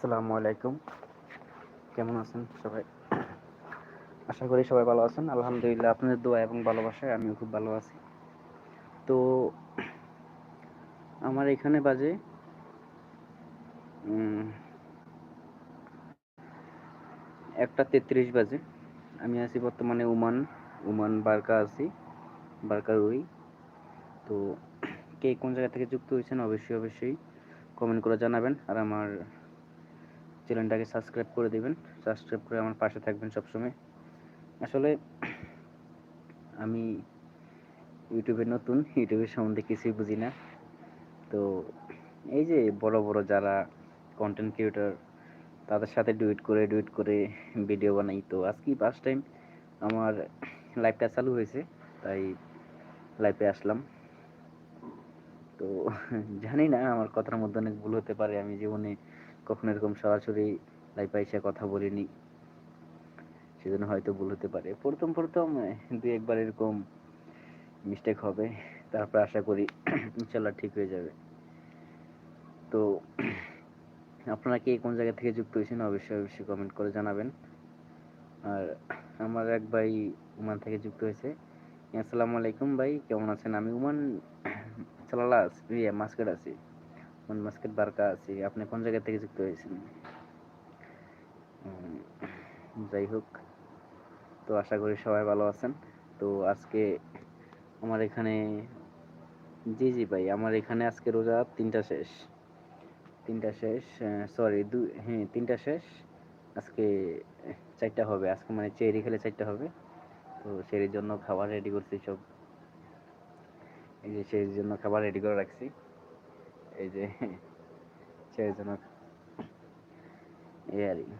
আসসালামু আলাইকুম। কেমন আছেন সবাই? আশা করি সবাই ভালো আছেন। আলহামদুলিল্লাহ আপনাদের দোয়া এবং ভালোবাসায় আমিও খুব ভালো আছি। তো আমার এখানে বাজে উম 1টা 33 বাজে। আমি আছি বর্তমানে ওমান বারকা আছি, বারকা রুই। তো কে কোন জায়গা থেকে যুক্ত হয়েছেন অবশ্যই কমেন্ট করে জানাবেন। আর আমার চ্যানেলটাকে সাবস্ক্রাইব করে দিবেন। সাবস্ক্রাইব করে আমার পাশে থাকবেন সবসময়। আসলে আমি ইউটিউবে নতুন, ইউটিউবের সম্বন্ধে কিছুই বুঝি না। তো এই যে বড় যারা কন্টেন্ট ক্রিয়েটর তাদের সাথে ডুয়েট করে ভিডিও বানাই। তো আজকেই ফার্স্ট টাইম আমার লাইভটা চালু হয়েছে, তাই লাইভে আসলাম। তো জানি না আমার কথার মধ্যে অনেক ভুল হতে পারে। আমি জীবনে কখনো এরকম সরাসরি লাইভে এসে কথা বলিনি, সেজন্য হয়তো ভুল হতে পারে। প্রথম দুই একবার এরকম মিস্টেক হবে, তারপর আশা করি ইনশাল্লাহ ঠিক হয়ে যাবে। তো আপনারা কে কোন জায়গা থেকে যুক্ত হয়েছেন অবশ্যই কমেন্ট করে জানাবেন। আর আমার এক ভাই ওমান থেকে যুক্ত হয়েছে। আসসালামু আলাইকুম ভাই, কেমন আছেন? আমি ওমান সালালাস মাস্কেট আছি, ওমান মাস্কেট বারকা আছি। আপনি কোন জায়গা থেকে যুক্ত হয়েছেন? যাই হোক, তো আশা করি সবাই ভালো আছেন। তো আজকে আমার এখানে জি ভাই, আমার এখানে আজকে রোজা তিনটা শেষ, সরি হ্যাঁ 3টা শেষ। আজকে 4টা হবে, আজকে মানে চেরি খেলে 4টা হবে। তো সেরির জন্য খাবার রেডি করছি সব। এই যে সেরির জন্য খাবার রেডি করে রাখছি। এই যে সেরির জন্য এই আর কি।